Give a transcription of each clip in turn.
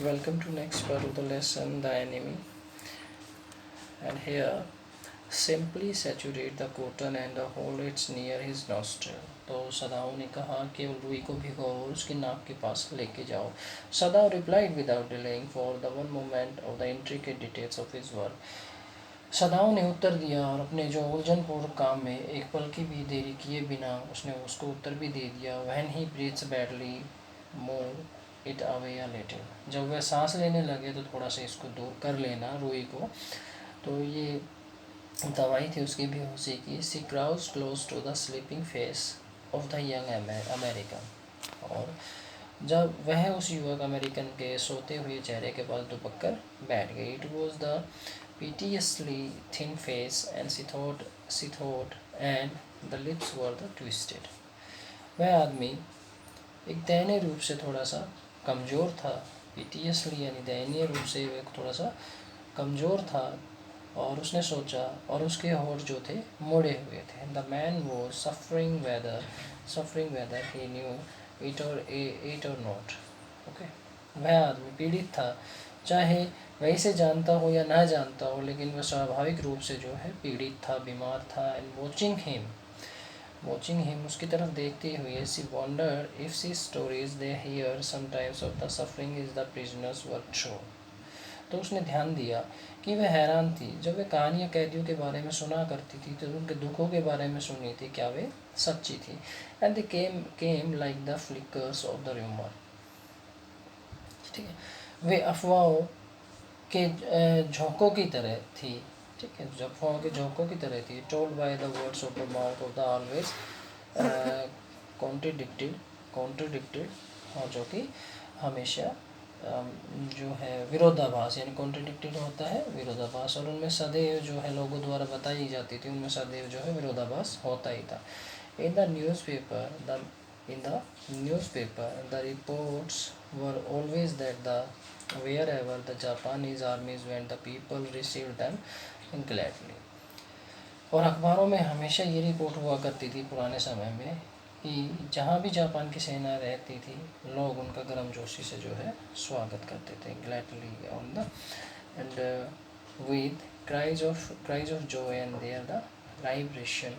Welcome to next part of the lesson, the enemy. And here, simply saturate the cotton and hold it near his nostril. तो Sadao ने कहा कि रुई को भिगो और उसकी नाक के पास लेके जाओ. Sadao replied without delaying for the one moment of the intricate details of his work. सदाओं ने उत्तर दिया और अपने जो उलझनपूर्ण काम में एक पल की भी देरी किए बिना उसने उसको उत्तर भी दे दिया. When he breathes badly, move it away a little. जब वह सांस लेने लगे तो थोड़ा सा इसको दूर कर लेना रुई को. तो ये दवाई थी उसकी बेहोशी की. She crouched close to the sleeping face of the young American. और जब वह उस युवक अमेरिकन के सोते हुए चेहरे के पास दुबक कर बैठ गई. It was the piteously thin face and she thought and the lips were the twisted. वह आदमी एक दयनीय रूप से थोड़ा सा कमज़ोर था. piteously यानी दयनीय रूप से वह थोड़ा सा कमज़ोर था और उसने सोचा और उसके होठ जो थे मुड़े हुए थे. The man was suffering whether he knew it or not. Okay. वह आदमी पीड़ित था चाहे वह इसे जानता हो या ना जानता हो, लेकिन वह स्वाभाविक रूप से जो है पीड़ित था, बीमार था. And watching him उसकी तरफ देखते हुए she wondered if these stories they hear sometimes of the suffering is the prisoners were true. तो उसने ध्यान दिया कि वह हैरान थी जब वे कहानियाँ कैदियों के बारे में सुना करती थी तो उनके दुखों के बारे में सुनी थी, क्या वे सच्ची थी. And they came like the flickers of the rumour. ठीक है, वे अफवाहों के झोंकों की तरह थी. ठीक है, अफवाहों के झोंकों की तरह थी. Told by the words of the mouth of the always contradicted, और जो कि हमेशा जो है विरोधाभास यानी कॉन्ट्रडिक्टेड होता है विरोधाभास, और उनमें सदैव जो है लोगों द्वारा बताई जाती थी उनमें सदैव जो है विरोधाभास होता ही था. In the newspaper the reports were always that the wherever the Japanese armies went the people received them gladly. और अखबारों में हमेशा ये रिपोर्ट हुआ करती थी पुराने समय में कि जहाँ भी जापान की सेना रहती थी लोग उनका गर्मजोशी से जो है स्वागत करते थे. gladly on the and with cries of joy and there the vibration.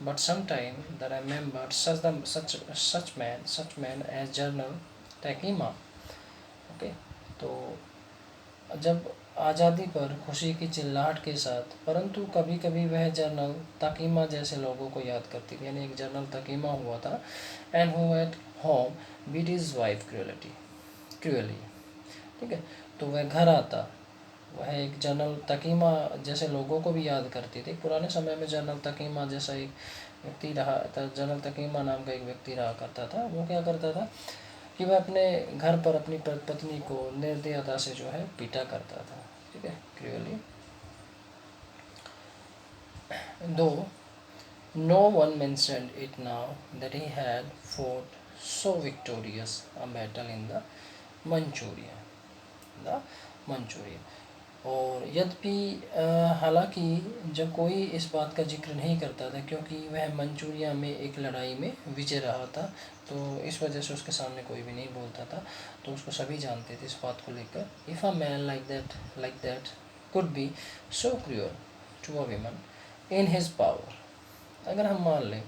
But sometime that I remembered such man as General Takima. Okay, तो जब आज़ादी पर खुशी की चिल्लाहट के साथ, परंतु कभी कभी वह जनरल तकीमा जैसे लोगों को याद करती थी. यानी एक जनरल तकीमा हुआ था. And who at home beat his wife cruelly. ठीक है, तो वह घर आता, वह एक जनरल तकीमा जैसे लोगों को भी याद करती थी. पुराने समय में जनरल तकीमा जैसा एक व्यक्ति रहा था, जनरल तकीमा नाम का एक व्यक्ति रहा करता था. वो क्या करता था कि वह अपने घर पर अपनी पत्नी को निर्दयता से जो है पीटा करता था. ठीक है, cruelly. Though no one mentioned it now that he had fought so victorious a battle in the Manchuria. और यद्यपि हालांकि जब कोई इस बात का जिक्र नहीं करता था क्योंकि वह मंचूरिया में एक लड़ाई में विजय रहा था, तो इस वजह से उसके सामने कोई भी नहीं बोलता था. तो उसको सभी जानते थे इस बात को लेकर. If a man like that could be so cruel to a women in his power. अगर हम मान लें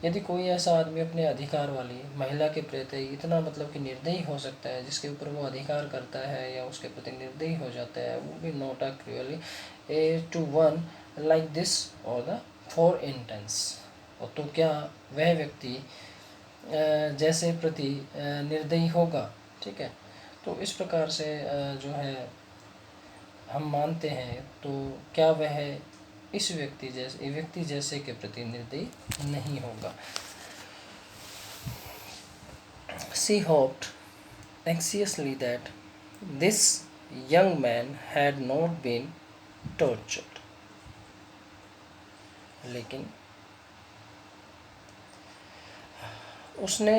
यदि कोई ऐसा आदमी अपने अधिकार वाली महिला के प्रति इतना मतलब कि निर्दयी हो सकता है, जिसके ऊपर वो अधिकार करता है या उसके प्रति निर्दयी हो जाता है, वो भी not a cruelly to one like this और द फॉर इंटेंस. और तो क्या वह व्यक्ति जैसे प्रति निर्दयी होगा. ठीक है, तो इस प्रकार से जो है हम मानते हैं, तो क्या वह इस व्यक्ति जैसे के प्रति निर्दयी नहीं होगा. She hoped anxiously that this young man had not been tortured. लेकिन उसने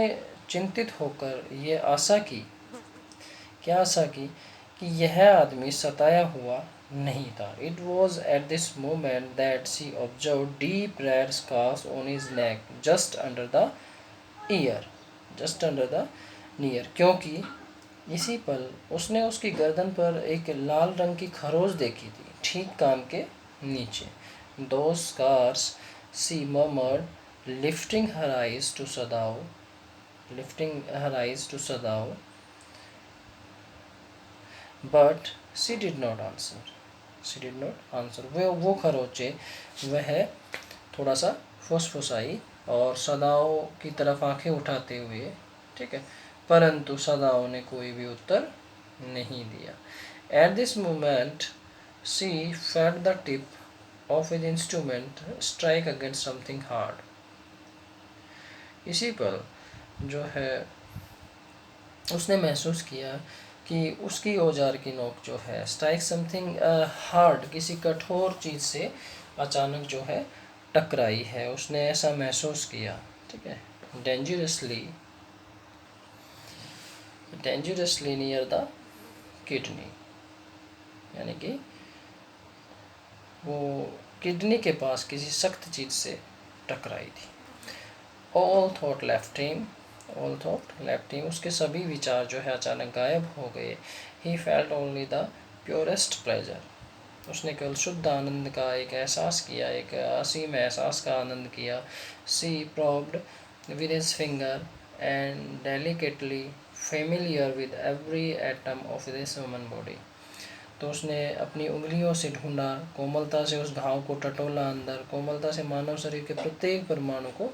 चिंतित होकर ये आशा की, क्या आशा की कि यह आदमी सताया हुआ नहीं था. It was at this moment that she observed deep red scars on his neck just under the ear. क्योंकि इसी पल उसने उसकी गर्दन पर एक लाल रंग की खरोच देखी थी, ठीक कान के नीचे। Those scars, she murmured, lifting her eyes to Sadao, lifting her eyes to Sadao, but she did not answer. She did not answer. वो खरोचे वह थोड़ा सा फुसफुसाई और सदाओ की तरफ आंखें उठाते हुए, ठीक है, परंतु सदाओ ने कोई भी उत्तर नहीं दिया। At this moment she felt the tip of his instrument strike against something hard. इसी पर जो है उसने महसूस किया कि उसकी औजार की नोक जो है स्ट्राइक समथिंग हार्ड, किसी कठोर चीज़ से अचानक जो है टकराई है, उसने ऐसा महसूस किया, ठीक है। डेंजरसली नियर द किडनी, यानी कि वो किडनी के पास किसी सख्त चीज़ से टकराई थी। ऑल थॉट लेफ्ट हिम, उसके सभी विचार जो है अचानक गायब हो गए। He felt only the purest pleasure, उसने केवल शुद्ध आनंद का एक एहसास किया, एक असीम एहसास का आनंद किया। She probed with his finger and delicately familiar with every atom of this human body, तो उसने अपनी उंगलियों से ढूंढा, कोमलता से उस घाव को टटोला अंदर, कोमलता से मानव शरीर के प्रत्येक परमाणु को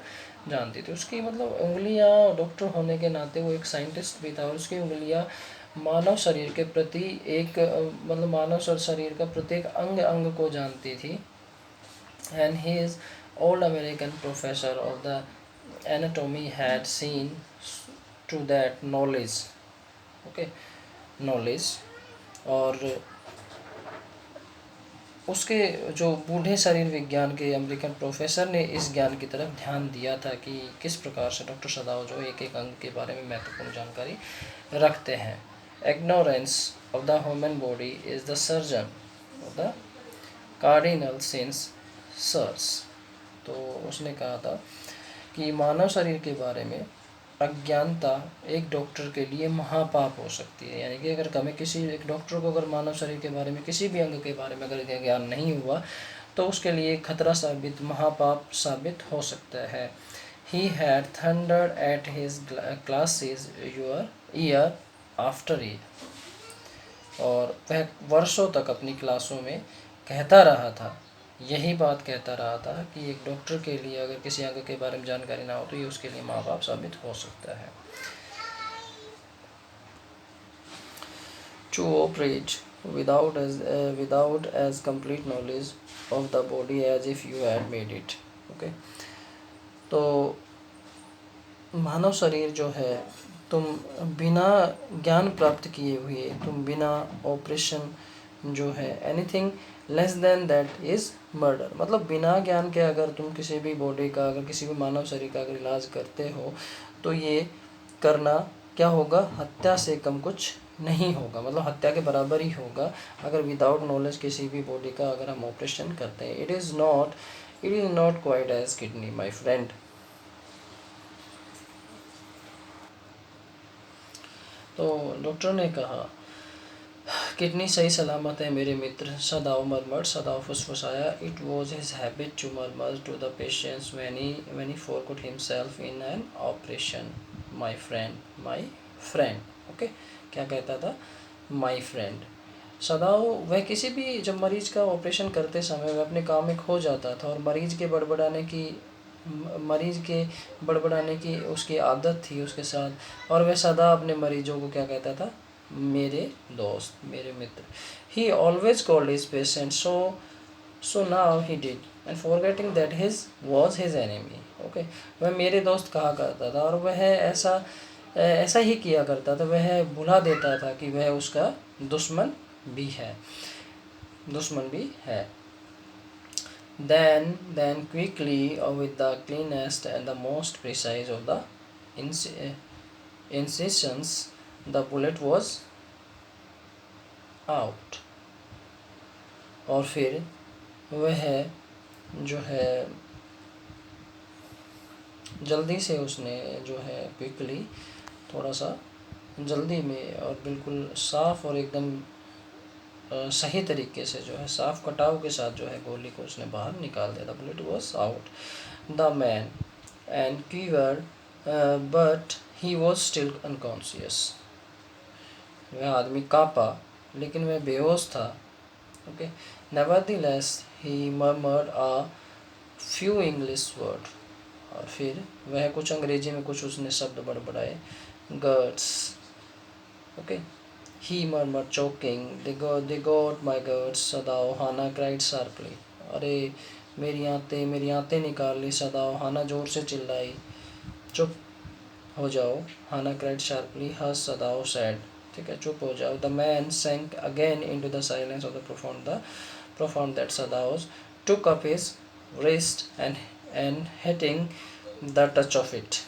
जानती थी। उसकी मतलब उंगलियां, डॉक्टर होने के नाते वो एक साइंटिस्ट भी था, और उसकी उंगलियां मानव शरीर के प्रति एक मतलब मानव शरीर का प्रत्येक अंग अंग को जानती थी। And he is old American professor of the anatomy had seen to that knowledge, okay, knowledge. और उसके जो बूढ़े शरीर विज्ञान के अमेरिकन प्रोफेसर ने इस ज्ञान की तरफ ध्यान दिया था कि किस प्रकार से डॉक्टर सदाओ जो एक एक अंग के बारे में महत्वपूर्ण जानकारी रखते हैं। Ignorance of the human body is the surgeon of the cardinal sins sirs, तो उसने कहा था कि मानव शरीर के बारे में अज्ञानता एक डॉक्टर के लिए महापाप हो सकती है। यानी कि अगर हमें किसी एक डॉक्टर को अगर मानव शरीर के बारे में किसी भी अंग के बारे में अगर ज्ञान नहीं हुआ तो उसके लिए खतरा साबित, महापाप साबित हो सकता है। He had thundered at his classes year after year, और वह वर्षों तक अपनी क्लासों में कहता रहा था, यही बात कहता रहा था कि एक डॉक्टर के लिए अगर किसी अंग के बारे में जानकारी ना हो तो ये उसके लिए माँ बाप साबित हो सकता है। To operate without as complete knowledge of the body as if you had made it, okay? तो मानव शरीर जो है, तुम बिना ज्ञान प्राप्त किए हुए, तुम बिना ऑपरेशन जो है, anything less than that is murder, मतलब बिना ज्ञान के अगर तुम किसी भी बॉडी का, अगर किसी भी मानव शरीर का अगर इलाज करते हो तो ये करना क्या होगा, हत्या से कम कुछ नहीं होगा, मतलब हत्या के बराबर ही होगा अगर विदाउट नॉलेज किसी भी बॉडी का अगर हम ऑपरेशन करते हैं। It is not quite as kidney my friend. तो डॉक्टर ने कहा किडनी सही सलामत है मेरे मित्र, सदाओ मरमर, सदाओ फुसफुसाया। It was his habit to murmur to the patients when he forgot himself in an operation, my friend, okay. क्या कहता था, माई फ्रेंड। सदाओ वह किसी भी, जब मरीज का ऑपरेशन करते समय वह अपने काम में खो जाता था, और मरीज के बड़बड़ाने की उसकी आदत थी उसके साथ, और वह सदा अपने मरीजों को क्या कहता था, मेरे दोस्त, मेरे मित्र। He always called his patient so now he did, and forgetting that was his enemy, okay. वह मेरे दोस्त कहा करता था, और वह ऐसा ही किया करता था, वह भुला देता था कि वह उसका दुश्मन भी है। Then quickly, with the cleanest and the most precise of the incisions, the bullet was out, और फिर वह जो है जल्दी से उसने जो है क्विकली, थोड़ा सा जल्दी में और बिल्कुल साफ और एकदम सही तरीके से जो है साफ कटाव के साथ जो है गोली को उसने बाहर निकाल दिया। The bullet was out the man and quivered but he was still unconscious. वह आदमी कांपा लेकिन वह बेहोश था। Okay, nevertheless he murmured a few English word. और फिर वह कुछ अंग्रेजी में कुछ उसने शब्द बड़बड़ाए। Girds, okay, he murmured choking, they got my girds, Sadao, Hana cried sharply। अरे मेरी आंतें निकाल ली, सदाओ, हाना जोर से चिल्लाई। चुप हो जाओ, हाना cried sharply, हस, सदाओ said। ठीक है, चुप हो जाओ। The man sank again into the silence of the profound that Sadaos took up his wrist and hitting the touch of it।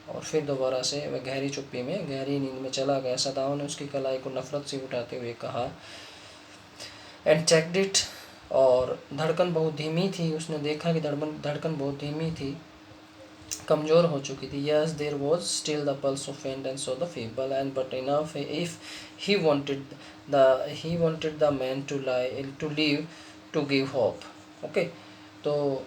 और फिर दोबारा से वह गहरी चुप्पी में, गहरी नींद में चला गया। सदाओं ने उसकी कलाई को नफरत से उठाते हुए कहा, एंड चेक्ड इट, और धड़कन बहुत धीमी थी। उसने देखा कि धड़कन बहुत धीमी थी, कमज़ोर हो चुकी थी। Yes, there was still the pulse of faint and so the feeble and but enough if he wanted the man to live to give hope. Okay, तो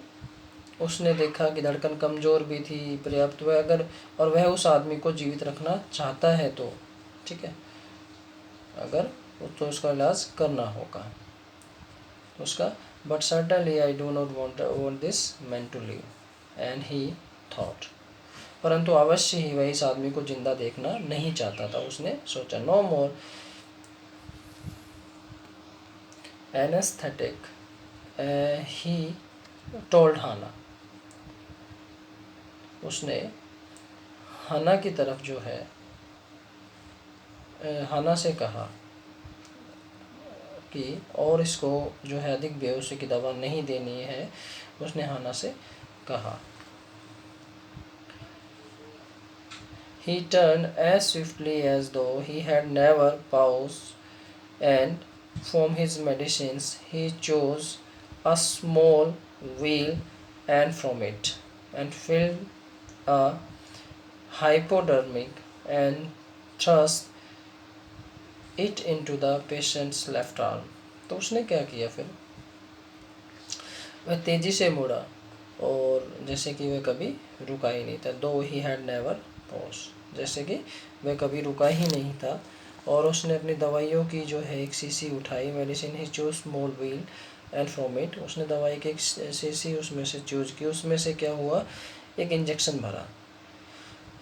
उसने देखा कि धड़कन कमज़ोर भी थी पर्याप्त, वह अगर और वह उस आदमी को जीवित रखना चाहता है तो, ठीक है, अगर तो उसका इलाज करना होगा तो उसका। But certainly I do not want this man to live and he thought, परंतु अवश्य ही वह इस आदमी को जिंदा देखना नहीं चाहता था, उसने सोचा। No more anaesthetic he told Hana. उसने हाना की तरफ जो है हाना से कहा कि और इसको जो है अधिक बेहोशी की दवा नहीं देनी है। उसने हाना से कहा। He turned as swiftly as though he had never paused, and from his medicines he chose a small wheel and from it and filled a hypodermic and thrust it into the patient's left arm। तो उसने क्या किया फिर, वह तेजी से मुड़ा और जैसे कि वह कभी रुका ही नहीं था। दो ही हैड नेवर पॉज, जैसे कि वह कभी रुका ही नहीं था। और उसने अपनी दवाइयों की जो है एक शीशी उठाई। Medicine he choose small wheel and from it, उसने दवाई की एक शीशी उसमें से चूज की। उसमें से क्या हुआ, एक इंजेक्शन भरा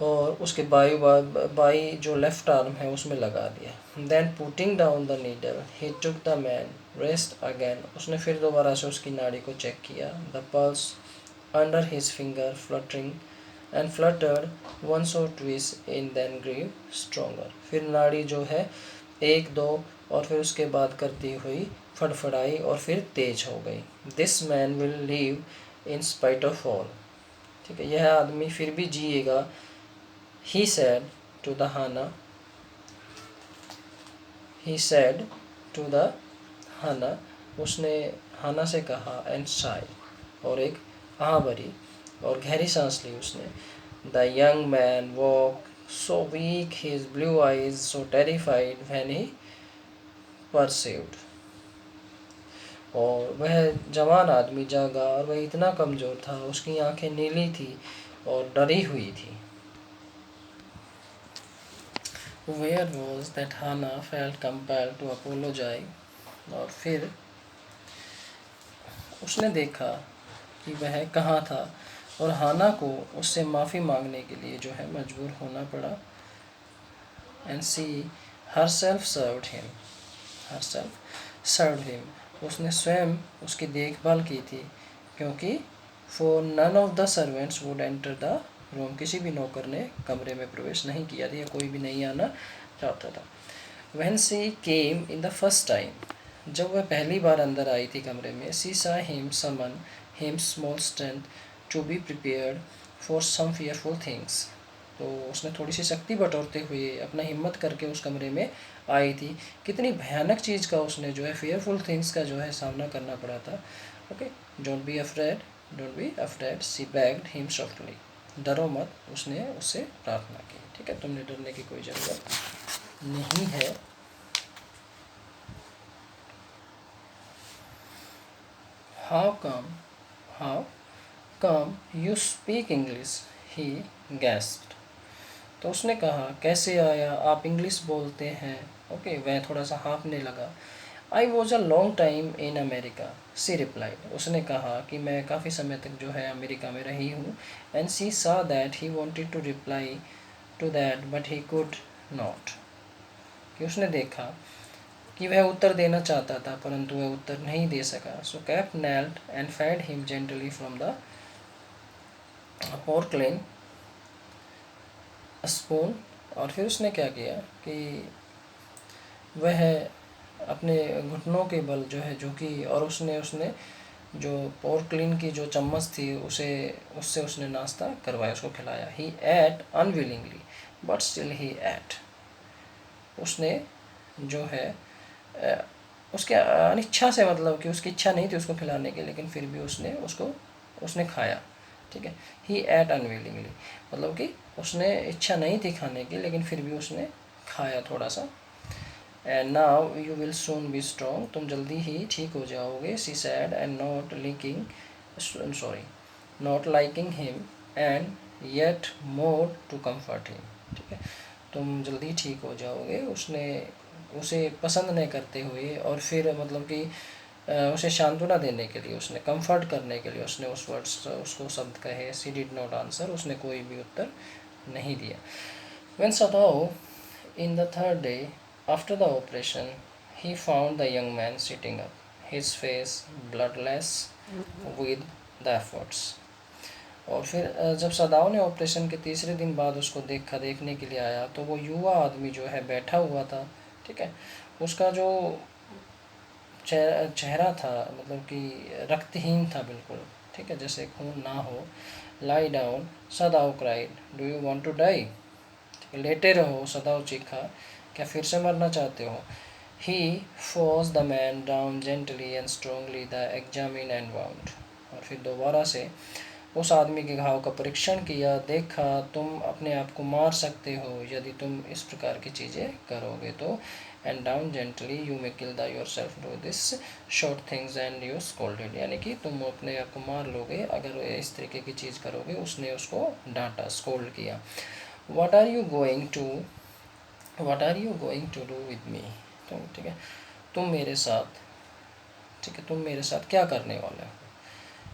और उसके बाई जो लेफ्ट आर्म है उसमें लगा दिया। Then putting down the needle he took the man rest again, उसने फिर दोबारा से उसकी नाड़ी को चेक किया। The pulse under his finger fluttering and fluttered once or twice in then grew stronger। फिर नाड़ी जो है एक दो और फिर उसके बाद करती हुई फड़फड़ाई और फिर तेज हो गई। This man will leave in spite of all, ठीक है, यह आदमी फिर भी जिएगा। He said to the Hana, उसने हाना से कहा, and sighed, और एक आह भरी और गहरी सांस ली उसने। The young man walked so weak, his blue eyes so terrified when he perceived। और वह जवान आदमी जागा और वह इतना कमज़ोर था, उसकी आंखें नीली थी और डरी हुई थी। Where was that Hannah felt compelled to apologize, और फिर उसने देखा कि वह कहाँ था और हाना को उससे माफ़ी मांगने के लिए जो है मजबूर होना पड़ा। And she herself served him, उसने स्वयं उसकी देखभाल की थी, क्योंकि for none of the servants would enter the room, किसी भी नौकर ने कमरे में प्रवेश नहीं किया था या कोई भी नहीं आना चाहता था। When she came in the first time, जब वह पहली बार अंदर आई थी कमरे में, she saw him summon him small strength to be prepared for some fearful things। तो उसने थोड़ी सी शक्ति बटोरते हुए अपना हिम्मत करके उस कमरे में आई थी। कितनी भयानक चीज़ का उसने जो है fearful things का जो है सामना करना पड़ा था। Okay, don't be afraid, she begged him softly। डरो मत, उसने उससे प्रार्थना की। ठीक है, तुमने डरने की कोई ज़रूरत नहीं है। How come you speak English, he gasped. तो उसने कहा कैसे आया आप इंग्लिश बोलते हैं। ओके, वह थोड़ा सा हाँफने लगा। I was a long time in America, she replied. उसने कहा कि मैं काफ़ी समय तक जो है अमेरिका में रही हूँ। And she saw that he wanted to reply to that but he could not. कि उसने देखा कि वह उत्तर देना चाहता था परंतु वह उत्तर नहीं दे सका। So cap knelt and fed him gently from the porcelain spoon. और फिर उसने क्या किया कि वह अपने घुटनों के बल जो है झुकी और उसने उसने जो पोर्कलिन की जो चम्मच थी उससे उसने नाश्ता करवाया, उसको खिलाया। He ate unwillingly but still he ate. उसने जो है उसके अनिच्छा से, मतलब कि उसकी इच्छा नहीं थी उसको खिलाने की, लेकिन फिर भी उसने खाया। ठीक है, ही एट अनविलिंगली, मतलब कि उसने इच्छा नहीं थी खाने की लेकिन फिर भी उसने खाया थोड़ा सा। And now you will soon be strong, तुम जल्दी ही ठीक हो जाओगे। She said and not liking him and yet more to comfort him. ठीक है, तुम जल्दी ठीक हो जाओगे, उसने उसे पसंद नहीं करते हुए और फिर मतलब कि उसे सांत्वना देने के लिए, उसने कंफर्ट करने के लिए उसने उसको शब्द कहे। सी डिड नॉट आंसर, उसने कोई भी उत्तर नहीं दिया। When Sadao in the third day after the operation he found the young man sitting up, his face bloodless with the efforts. और फिर जब सदाओ ने ऑपरेशन के तीसरे दिन बाद उसको देखने के लिए आया तो वो युवा आदमी जो है बैठा हुआ था। ठीक है, उसका जो चेहरा था मतलब कि रक्तहीन था बिल्कुल। ठीक है, जैसे खून ना हो। Lie down Sadao cried, do you want to die. लेटे रहो, सदाओ चीखा, क्या फिर से मरना चाहते हो। He force the man down gently and strongly the examine and wound. और फिर दोबारा से उस आदमी के घाव का परीक्षण किया, देखा तुम अपने आप को मार सकते हो यदि तुम इस प्रकार की चीज़ें करोगे तो। And down gently you may kill the your self do this short things and you scolded, यानी कि तुम अपने आप को मार लोगे अगर इस तरीके की चीज़ करोगे। उसने उसको डांटा, स्कोल्ड किया। What are you going to do with me. तो ठीक है, तुम मेरे साथ ठीक है तुम मेरे साथ क्या करने वाले हो।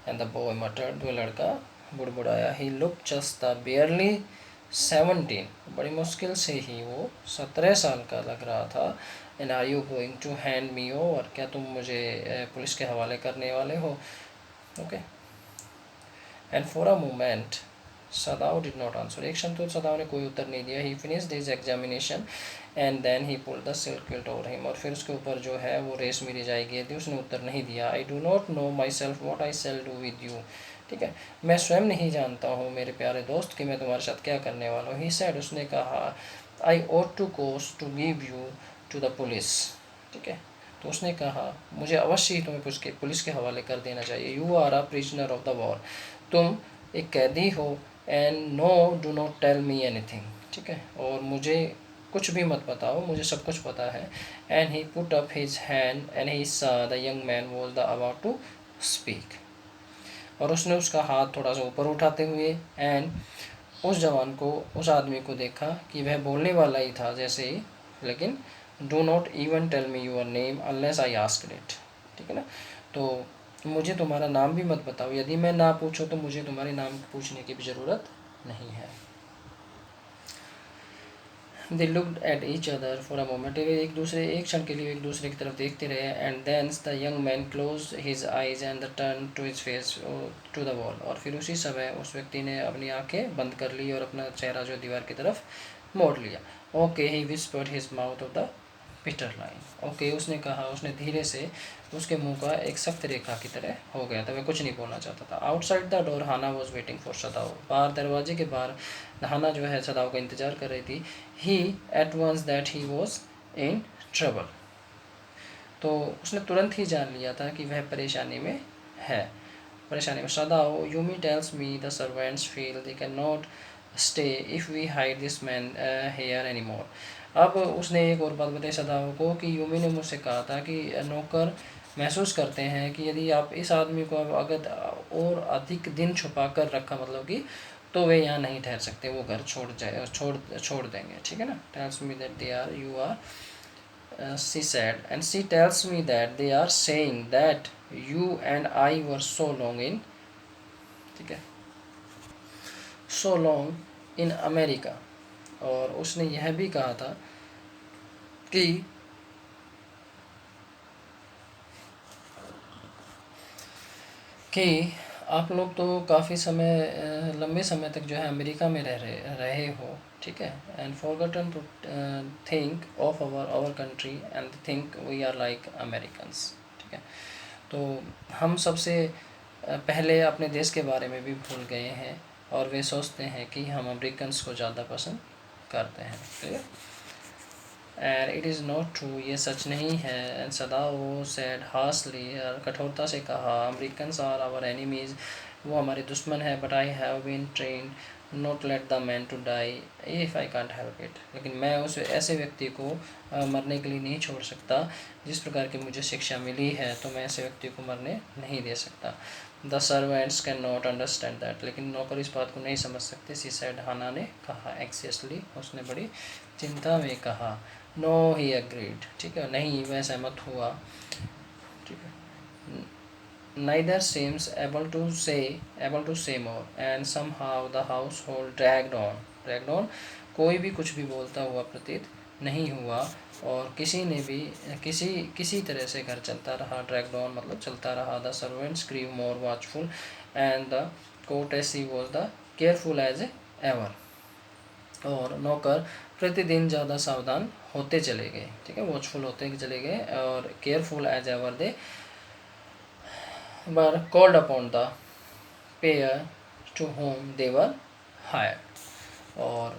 एंड द बॉय मटर्ड, वो लड़का बुड़बुड़ाया। ही लुक जस्ट द बियरली 17, बड़ी मुश्किल से ही वो 17 साल का लग रहा था। And are you going to hand me over, क्या तुम मुझे पुलिस के हवाले करने वाले हो। Okay, and for a moment Sadao did not answer, एक क्षण तो सदाओ ने कोई उत्तर नहीं दिया। He finished his examination and then he pulled the silk quilt over him, और फिर उसके ऊपर जो है वो रेशमी रजाई गी थी, उसने उत्तर नहीं दिया। I do not know myself what I shall do with you. ठीक है, मैं स्वयं नहीं जानता हूँ मेरे प्यारे दोस्त कि मैं तुम्हारे साथ क्या करने वाला हूँ। ही सेड, उसने कहा, I ought to course to give you to the police. ठीक है, तो उसने कहा मुझे अवश्य ही तुम्हें पुलिस के हवाले कर देना चाहिए। You are a prisoner of the war, तुम एक कैदी हो। And no do not tell me anything. ठीक है, और मुझे कुछ भी मत बताओ, मुझे सब कुछ पता है। And he put up his hand and he saw the young man was the about to speak, और उसने उसका हाथ थोड़ा सा ऊपर उठाते हुए एंड उस आदमी को देखा कि वह बोलने वाला ही था जैसे ही, लेकिन do not even tell me your name unless I asked it. ठीक है ना, तो मुझे तुम्हारा नाम भी मत बताओ, यदि मैं ना पूछूं तो मुझे तुम्हारे नाम पूछने की भी ज़रूरत नहीं है। They looked at each other for a moment, एक क्षण के लिए एक दूसरे की तरफ देखते रहे। And then the young man close his eyes and turn to his face to the wall, और फिर उसी समय उस व्यक्ति ने अपनी आंखें बंद कर ली और अपना चेहरा जो दीवार की तरफ मोड़ लिया। Okay, he whispered his mouth of the Peter line. Okay, उसने कहा, उसने धीरे से उसके मुंह का एक सख्त रेखा की तरह हो गया था, वह कुछ नहीं बोलना चाहता था। Outside the door Hana was waiting for Sadao, बाहर दरवाजे के बाहर हाना जो है सदाओ का इंतजार कर रही थी। He at once that he was in trouble, तो उसने तुरंत ही जान लिया था कि वह परेशानी में है। Sadao, Yumi tells me the servants feel they can not stay if we hide this man here any more. अब उसने एक और बात बताई सदाओ को कि यूमी ने मुझसे कहा था कि नौकर महसूस करते हैं कि यदि आप इस आदमी को अगर और अधिक दिन छुपा कर रखा, मतलब कि तो वे यहाँ नहीं ठहर सकते, वो घर छोड़ देंगे, ठीक है ना। Tells me that they are you are she said, and she tells me that they are saying that you and I were so long in, ठीक है, so long in America। और उसने यह भी कहा था कि आप लोग तो काफ़ी समय लंबे समय तक जो है अमेरिका में रहे हो, ठीक है, and forgotten to think of our country and think we are like Americans, ठीक है। तो हम सबसे पहले अपने देश के बारे में भी भूल गए हैं और वे सोचते हैं कि हम अमेरिकन्स को ज़्यादा पसंद करते हैं, clear. And it is not true, ये सच नहीं है। एंड सदाओ सेड हार्शली, कठोरता से कहा, अमेरिकन्स आर आवर एनिमीज़, वो हमारे दुश्मन है। But I have been trained not let the man to die if I can't help it, लेकिन मैं उस ऐसे व्यक्ति को मरने के लिए नहीं छोड़ सकता। जिस प्रकार की मुझे शिक्षा मिली है तो मैं ऐसे व्यक्ति को मरने नहीं दे सकता। The servants can not understand that, लेकिन नौकर इस बात को नहीं समझ सकते। सी सैड, हाना ने कहा, एक्सियसली, उसने बड़ी चिंता में कहा। नो ही एग्रीड, ठीक है, नहीं वह सहमत हुआ, ठीक है। Neither seems able to say more, and somehow the household dragged on। कोई भी कुछ भी बोलता हुआ प्रतीत नहीं हुआ और किसी ने भी किसी तरह से घर चलता रहा। dragged on मतलब चलता रहा। The servants grew more watchful and the courtesy was the careful as ever। और नौकर प्रतिदिन ज़्यादा सावधान होते चले गए, ठीक है, वॉचफुल होते चले गए और careful as ever they were called upon the pair to whom they were hired। और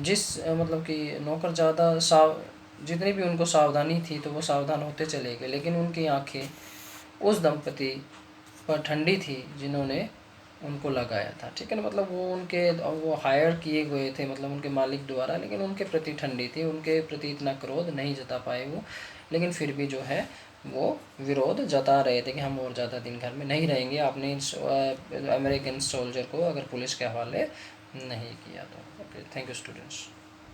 जिस मतलब कि नौकर ज़्यादा जितनी भी उनको सावधानी थी तो वो सावधान होते चले गए, लेकिन उनकी आंखें उस दंपति पर ठंडी थी जिन्होंने उनको लगाया था, ठीक है ना। मतलब वो हायर किए हुए थे, मतलब उनके मालिक द्वारा, लेकिन उनके प्रति ठंडी थी, उनके प्रति इतना क्रोध नहीं जता पाए वो, लेकिन फिर भी जो है वो विरोध जता रहे थे कि हम और ज़्यादा दिन घर में नहीं रहेंगे, आपने अमेरिकन सोल्जर को अगर पुलिस के हवाले नहीं किया तो। Okay, thank you students.